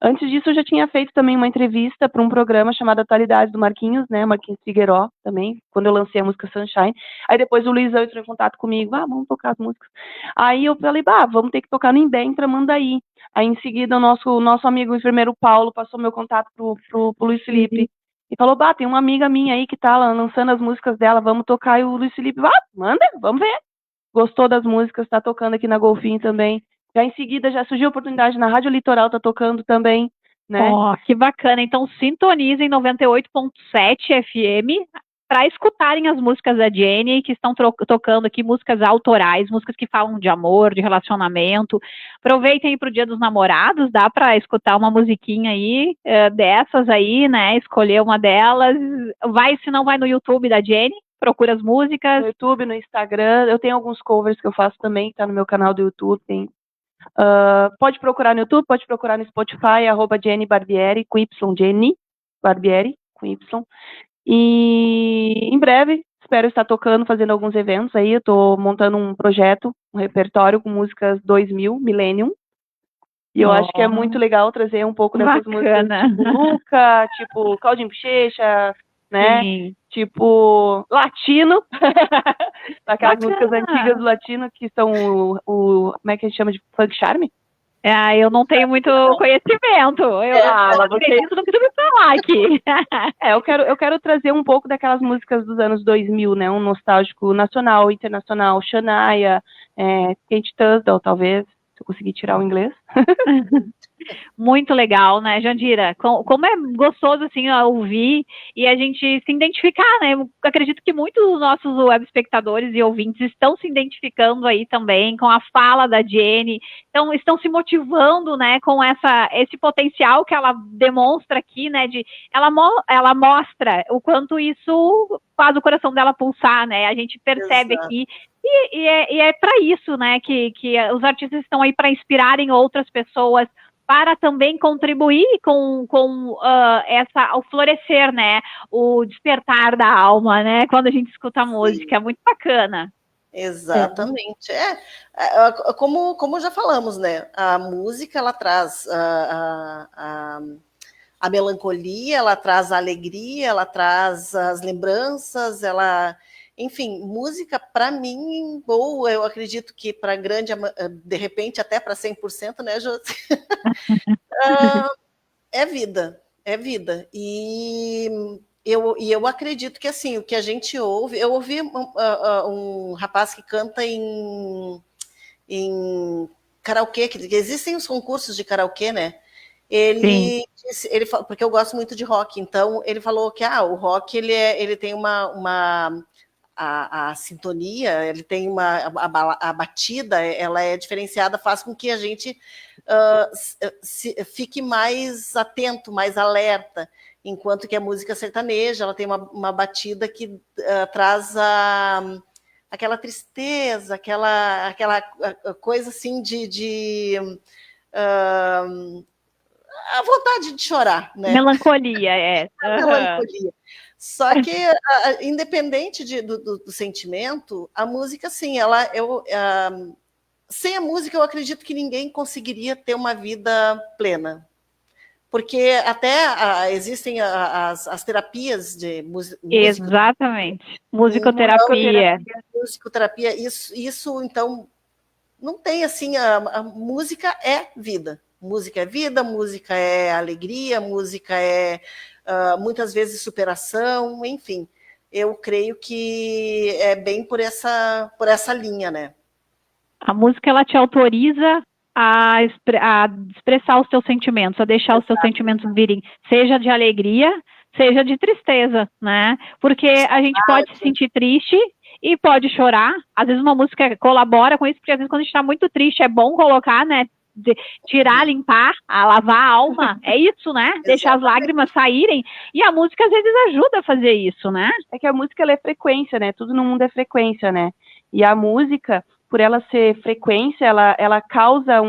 Antes disso, eu já tinha feito também uma entrevista para um programa chamado Atualidades do Marquinhos, né, Marquinhos Figueiró também, quando eu lancei a música Sunshine. Aí depois o Luizão entrou em contato comigo, vamos tocar as músicas. Aí eu falei, vamos ter que tocar no Imbé, Tramandaí. Aí em seguida o nosso amigo o enfermeiro Paulo passou meu contato pro Luiz Felipe. E falou, tem uma amiga minha aí que tá lançando as músicas dela, vamos tocar. E o Luiz Felipe, manda, vamos ver. Gostou das músicas, tá tocando aqui na Golfinho também. Já em seguida, já surgiu a oportunidade na Rádio Litoral, tá tocando também, né? Que bacana. Então, sintonizem 98.7 FM para escutarem as músicas da Jenny, que estão tocando aqui, músicas autorais, músicas que falam de amor, de relacionamento. Aproveitem aí pro Dia dos Namorados, dá para escutar uma musiquinha aí, dessas aí, né? Escolher uma delas. Se não, vai no YouTube da Jenny, procura as músicas. No YouTube, no Instagram, eu tenho alguns covers que eu faço também, tá no meu canal do YouTube, tem. Pode procurar no YouTube, pode procurar no Spotify, @Jenny Barbieri, com Y, Jenny Barbieri, com Y. E em breve, espero estar tocando, fazendo alguns eventos aí. Eu tô montando um projeto, um repertório com músicas 2000, Millennium. E eu acho que é muito legal trazer um pouco dessas músicas, tipo Luca, tipo Claudinho Bochecha, né? Sim. Tipo latino, aquelas músicas antigas do latino que são como é que a gente chama de funk charme? Eu não tenho muito conhecimento. Eu acredito no que tu me falar aqui. Eu quero trazer um pouco daquelas músicas dos anos 2000, né? Um nostálgico nacional, internacional, Shania, Kate Tunstall, talvez, se eu conseguir tirar o inglês. Muito legal, né, Jandira? Como é gostoso, assim, ouvir e a gente se identificar, né? Eu acredito que muitos dos nossos web espectadores e ouvintes estão se identificando aí também com a fala da Jenny, então estão se motivando, né, com esse potencial que ela demonstra aqui, né, ela mostra o quanto isso faz o coração dela pulsar, né? A gente percebe Exato. aqui e é para isso, né, que os artistas estão aí para inspirarem outras pessoas, para também contribuir com o florescer, né, o despertar da alma, né, quando a gente escuta a música, é muito bacana. Exatamente. Como já falamos, né, a música, ela traz a melancolia, ela traz a alegria, ela traz as lembranças, enfim, música para mim, ou eu acredito que para grande, de repente até para 100%, né, Josi? É vida, é vida. E eu acredito que assim, o que a gente ouve, eu ouvi um rapaz que canta em karaokê, que existem os concursos de karaokê, né? Ele porque eu gosto muito de rock, então ele falou que o rock ele tem a sintonia, ele tem a batida, ela é diferenciada, faz com que a gente fique mais atento, mais alerta, enquanto que a música sertaneja, ela tem uma batida que traz aquela tristeza, aquela coisa assim a vontade de chorar, né? Melancolia, Melancolia. Só que, independente do sentimento, a música, sim, sem a música, eu acredito que ninguém conseguiria ter uma vida plena. Porque até existem as terapias de música. Exatamente. Musicoterapia. Musicoterapia, isso, então, não tem assim, a música é vida. Música é vida, música é alegria, música é muitas vezes superação, enfim. Eu creio que é bem por essa linha, né? A música, ela te autoriza a expressar os teus sentimentos, a deixar os teus sentimentos virem, seja de alegria, seja de tristeza, né? Porque a gente pode se sentir triste e pode chorar. Às vezes uma música colabora com isso, porque às vezes quando a gente está muito triste é bom colocar, né? Tirar, limpar, lavar a alma, é isso, né? Deixar as lágrimas saírem, e a música às vezes ajuda a fazer isso, né? É que a música, ela é frequência, né? Tudo no mundo é frequência, né? E a música, por ela ser frequência, ela causa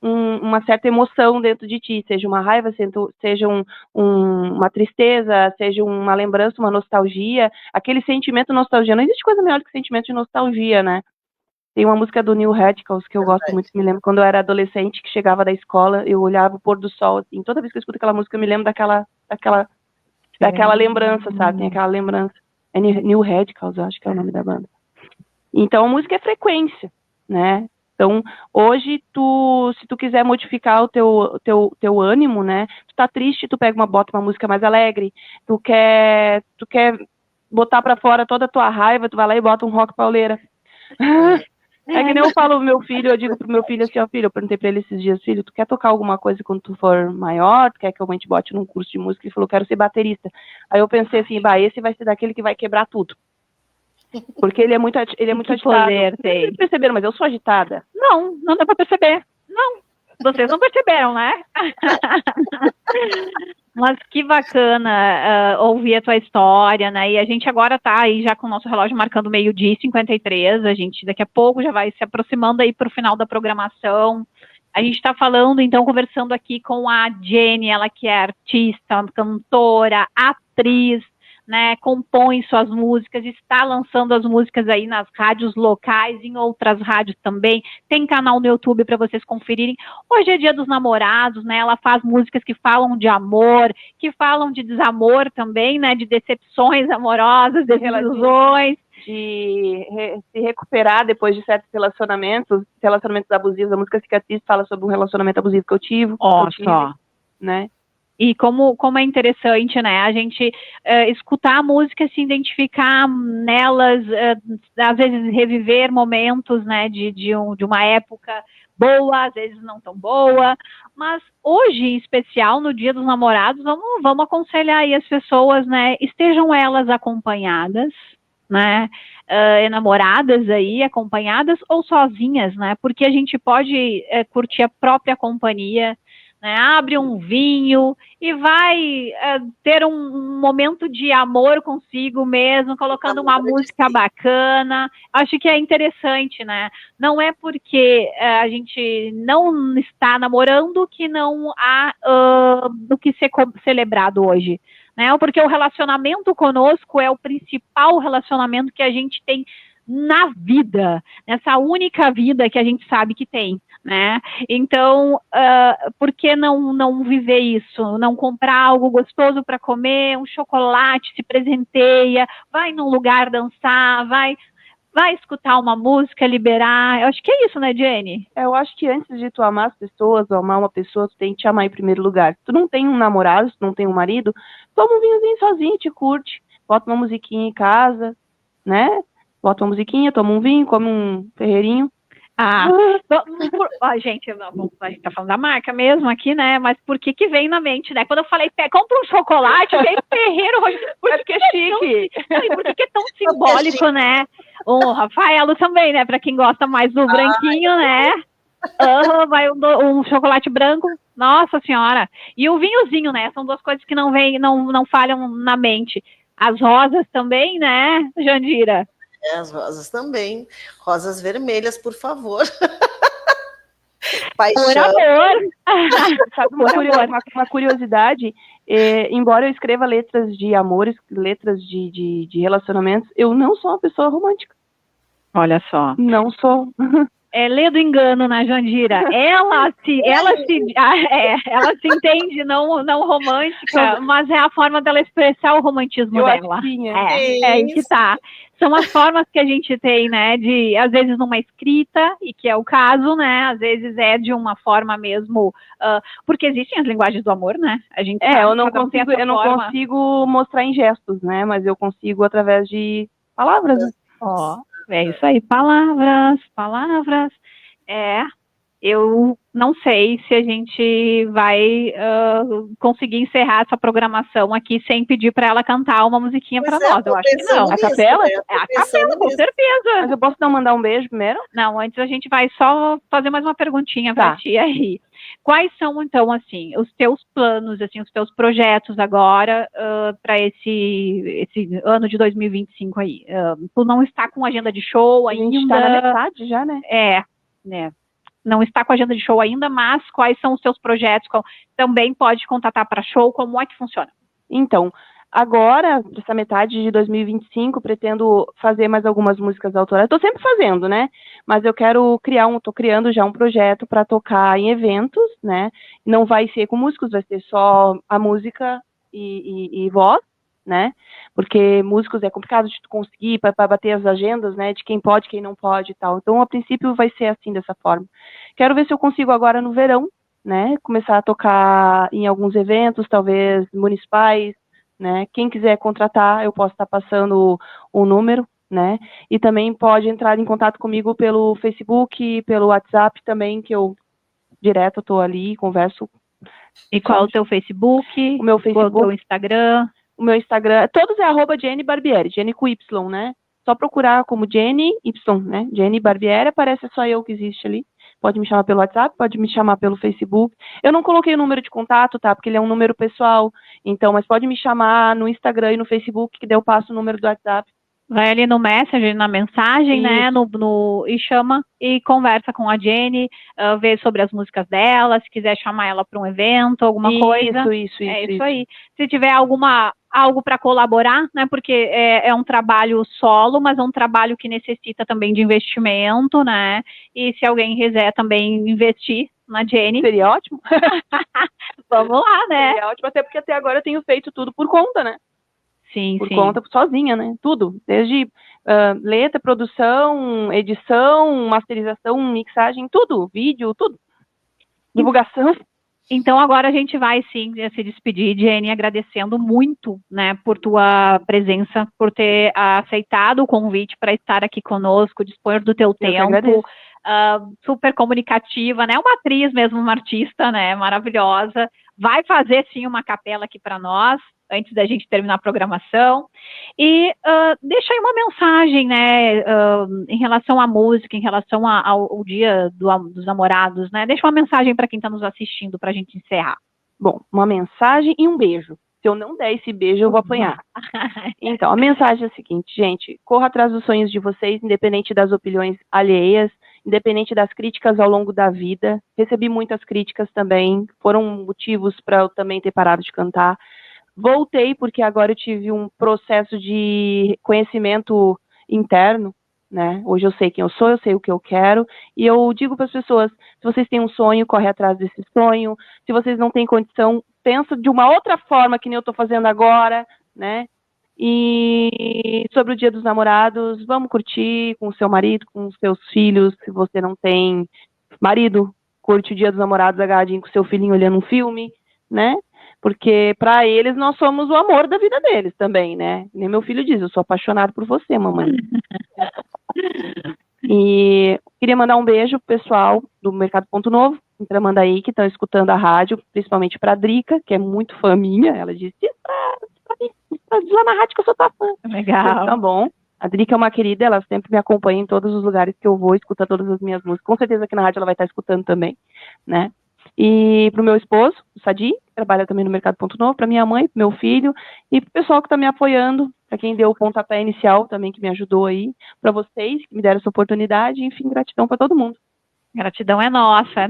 uma certa emoção dentro de ti, seja uma raiva, seja uma tristeza, seja uma lembrança, uma nostalgia, aquele sentimento de nostalgia. Não existe coisa melhor do que sentimento de nostalgia, né? Tem uma música do New Radicals que eu gosto muito, me lembro quando eu era adolescente, que chegava da escola, eu olhava o pôr do sol, assim, toda vez que eu escuto aquela música, eu me lembro daquela lembrança, sabe? Tem aquela lembrança. É New Radicals, eu acho que é o nome da banda. Então, a música é frequência, né? Então, hoje, se tu quiser modificar o teu ânimo, né? Tu tá triste, tu pega bota uma música mais alegre. Tu quer botar pra fora toda a tua raiva, tu vai lá e bota um rock pauleira. É que nem eu falo pro meu filho, eu digo pro meu filho assim, filho, eu perguntei pra ele esses dias, filho, tu quer tocar alguma coisa quando tu for maior? Tu quer que eu te bote num curso de música? Ele falou, quero ser baterista. Aí eu pensei assim, esse vai ser daquele que vai quebrar tudo. Porque ele é muito agitado. Poder, vocês perceberam, mas eu sou agitada? Não dá pra perceber. Não, vocês não perceberam, né? Mas que bacana ouvir a tua história, né? E a gente agora tá aí já com o nosso relógio marcando 12h53, a gente daqui a pouco já vai se aproximando aí pro final da programação. A gente está falando, então, conversando aqui com a Jenny, ela que é artista, cantora, atriz, né, compõe suas músicas, está lançando as músicas aí nas rádios locais, em outras rádios também, tem canal no YouTube para vocês conferirem. Hoje é dia dos namorados, né, ela faz músicas que falam de amor, que falam de desamor também, né, de decepções amorosas, desilusões. De se recuperar depois de certos relacionamentos abusivos. A música Cicatriz fala sobre um relacionamento abusivo que eu tive, né? E como é interessante, né, a gente escutar a música, se identificar nelas, às vezes reviver momentos, né, de uma época boa, às vezes não tão boa, mas hoje, em especial, no Dia dos Namorados, vamos aconselhar aí as pessoas, né, estejam elas acompanhadas, né, enamoradas aí, acompanhadas ou sozinhas, né, porque a gente pode curtir a própria companhia, né, abre um vinho e vai ter um momento de amor consigo mesmo, colocando uma música bacana. Acho que é interessante, né? Não é porque a gente não está namorando que não há do que ser celebrado hoje, né? Porque o relacionamento conosco é o principal relacionamento que a gente tem na vida, nessa única vida que a gente sabe que tem, né? Então, por que não viver isso? Não comprar algo gostoso para comer, um chocolate, se presenteia, vai num lugar dançar, vai escutar uma música, liberar. Eu acho que é isso, né, Jenny? Eu acho que antes de tu amar as pessoas, ou amar uma pessoa, tu tem que te amar em primeiro lugar. Se tu não tem um namorado, se tu não tem um marido, toma um vinhozinho sozinho, te curte, bota uma musiquinha em casa, né? Bota uma musiquinha, toma um vinho, come um ferreirinho. Gente, a gente tá falando da marca mesmo aqui, né? Mas por que vem na mente, né? Quando eu falei, compra um chocolate, vem ferreiro, porque é chique. Por que é tão simbólico, né? O Rafaelo também, né? Pra quem gosta mais do branquinho, né? Vai um chocolate branco, nossa senhora. E o vinhozinho, né? São duas coisas que não falham na mente. As rosas também, né, Jandira? As rosas também. Rosas vermelhas, por favor. Paixão. Por amor. Sabe uma curiosidade? Embora eu escreva letras de amores, letras de relacionamentos, eu não sou uma pessoa romântica. Olha só. Não sou. Lê do engano na Jandira. Ela se entende não romântica, mas é a forma dela expressar o romantismo dela. É aí que tá. São as formas que a gente tem, né, de, às vezes, numa escrita, e que é o caso, né, às vezes é de uma forma mesmo, porque existem as linguagens do amor, né, a gente sabe, eu não consigo mostrar em gestos, né, mas eu consigo através de palavras. É isso aí, palavras. Eu não sei se a gente vai conseguir encerrar essa programação aqui sem pedir para ela cantar uma musiquinha para nós. Eu acho que não. A capela? A capela, com certeza. Mas eu posso mandar um beijo primeiro? Não, antes a gente vai só fazer mais uma perguntinha para ti aí. Quais são, então, assim, os teus planos, assim, os teus projetos agora para esse ano de 2025 aí? Tu não está com agenda de show ainda? A gente está na metade já, né? Né? Não está com agenda de show ainda, mas quais são os seus projetos? Também pode contatar para show, como é que funciona? Então, agora, nessa metade de 2025, pretendo fazer mais algumas músicas autorais. Estou sempre fazendo, né? Mas eu quero estou criando já um projeto para tocar em eventos, né? Não vai ser com músicos, vai ser só a música e voz, né? Porque músicos é complicado de tu conseguir para bater as agendas, né? De quem pode, quem não pode e tal. Então, a princípio, vai ser assim, dessa forma. Quero ver se eu consigo agora no verão, né? Começar a tocar em alguns eventos, talvez municipais, né? Quem quiser contratar, eu posso estar passando o número, né? E também pode entrar em contato comigo pelo Facebook, pelo WhatsApp também, que eu direto estou ali, converso. E qual é o teu Facebook? O meu Facebook. Qual é o teu Instagram? O meu Instagram, todos é @Jenny Barbieri, Jenny com Y, né? Só procurar como Jenny Y, né? Jenny Barbieri, aparece só eu que existe ali. Pode me chamar pelo WhatsApp, pode me chamar pelo Facebook. Eu não coloquei o número de contato, tá? Porque ele é um número pessoal. Então, mas pode me chamar no Instagram e no Facebook, que daí eu passo o número do WhatsApp. Vai ali no Messenger, na mensagem, né? E chama e conversa com a Jenny, vê sobre as músicas dela, se quiser chamar ela para um evento, alguma coisa. Isso aí. Se tiver algo para colaborar, né? Porque é um trabalho solo, mas é um trabalho que necessita também de investimento, né? E se alguém quiser também investir na Jenny, seria ótimo. Vamos lá, né? Seria ótimo, até porque até agora eu tenho feito tudo por conta, né? Sim, por conta, sozinha, né? Tudo. Desde letra, produção, edição, masterização, mixagem, tudo. Vídeo, tudo. Divulgação. Então agora a gente vai sim se despedir, Jenny, agradecendo muito, né, por tua presença, por ter aceitado o convite para estar aqui conosco, dispor do teu tempo, super comunicativa, né, uma atriz mesmo, uma artista, né, maravilhosa, vai fazer sim uma capela aqui para nós, antes da gente terminar a programação, e deixa aí uma mensagem, né, em relação à música, em relação ao Dia dos Namorados, né, deixa uma mensagem para quem está nos assistindo, para a gente encerrar. Bom, uma mensagem e um beijo. Se eu não der esse beijo, eu vou apanhar. Então, a mensagem é a seguinte, gente, corra atrás dos sonhos de vocês, independente das opiniões alheias, independente das críticas ao longo da vida. Recebi muitas críticas também, foram motivos para eu também ter parado de cantar. Voltei porque agora eu tive um processo de conhecimento interno, né? Hoje eu sei quem eu sou, eu sei o que eu quero, e eu digo para as pessoas, se vocês têm um sonho, corre atrás desse sonho, se vocês não têm condição, pensa de uma outra forma que nem eu estou fazendo agora, né? E sobre o Dia dos Namorados, vamos curtir com o seu marido, com os seus filhos, se você não tem marido, curte o Dia dos Namorados agarradinho com o seu filhinho olhando um filme, né? Porque para eles nós somos o amor da vida deles também, né? Nem meu filho diz, eu sou apaixonado por você, mamãe. E queria mandar um beijo pro pessoal do Mercado Ponto Novo, em Tramandaí, que estão escutando a rádio, principalmente pra Drica, que é muito fã minha. Ela disse, diz lá na rádio que eu sou tua fã. Legal. Tá bom. A Drica é uma querida, ela sempre me acompanha em todos os lugares que eu vou, escuta todas as minhas músicas. Com certeza aqui na rádio ela vai estar escutando também, né? E pro meu esposo, o Sadi, que trabalha também no Mercado Ponto Novo, pra minha mãe, pro meu filho, e pro pessoal que tá me apoiando, pra quem deu o pontapé inicial também, que me ajudou aí, pra vocês, que me deram essa oportunidade, enfim, gratidão pra todo mundo. Gratidão é nossa,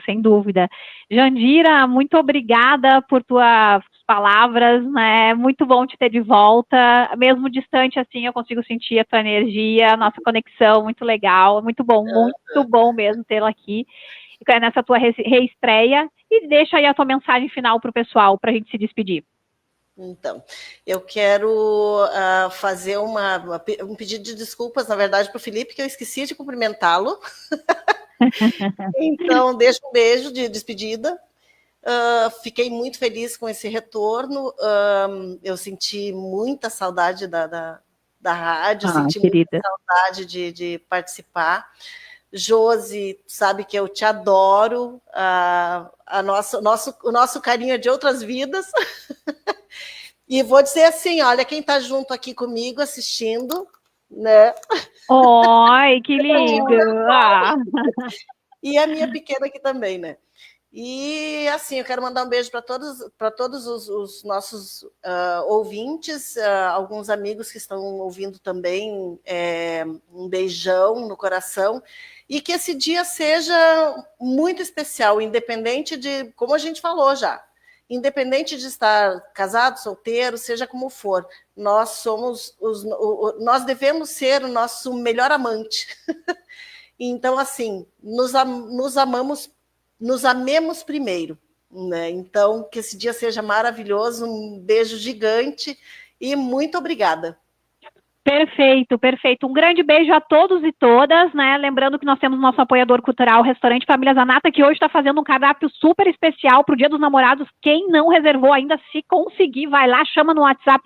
sem dúvida. Jandira, muito obrigada por tuas palavras, né? Muito bom te ter de volta. Mesmo distante assim, eu consigo sentir a tua energia, a nossa conexão, muito legal. Muito bom mesmo tê-la aqui nessa tua reestreia. E deixa aí a tua mensagem final para o pessoal, para a gente se despedir. Então, eu quero fazer um pedido de desculpas, na verdade, para o Felipe, que eu esqueci de cumprimentá-lo. Então, deixo um beijo de despedida. Fiquei muito feliz com esse retorno. Eu senti muita saudade da rádio, senti querida. muita saudade de participar. Josi, sabe que eu te adoro. O nosso carinho é de outras vidas. E vou dizer assim, olha, quem está junto aqui comigo assistindo, né? Oi, que lindo! E a minha pequena aqui também, né? E assim, eu quero mandar um beijo para todos os nossos ouvintes, alguns amigos que estão ouvindo também, um beijão no coração, e que esse dia seja muito especial, independente de, como a gente falou já, independente de estar casado, solteiro, seja como for, nós devemos ser o nosso melhor amante. Então, assim, nos amemos primeiro, né? Então, que esse dia seja maravilhoso, um beijo gigante e muito obrigada. Perfeito, perfeito. Um grande beijo a todos e todas, né? Lembrando que nós temos nosso apoiador cultural, o Restaurante Família Zanata, que hoje está fazendo um cardápio super especial para o Dia dos Namorados. Quem não reservou ainda, se conseguir, vai lá, chama no WhatsApp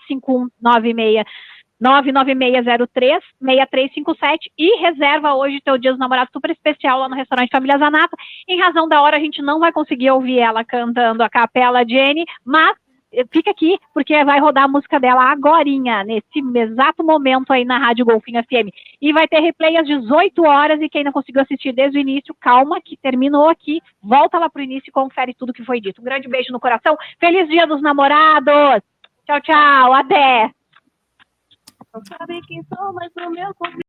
99603-6357 e reserva hoje teu Dia dos Namorados super especial lá no Restaurante Família Zanata. Em razão da hora, a gente não vai conseguir ouvir ela cantando a capela Jenny, mas fica aqui, porque vai rodar a música dela agorinha, nesse exato momento aí na Rádio Golfinho FM. E vai ter replay às 18 horas, e quem não conseguiu assistir desde o início, calma, que terminou aqui, volta lá pro início e confere tudo que foi dito. Um grande beijo no coração, feliz Dia dos Namorados! Tchau, tchau, até! Não sabe quem sou, mas o meu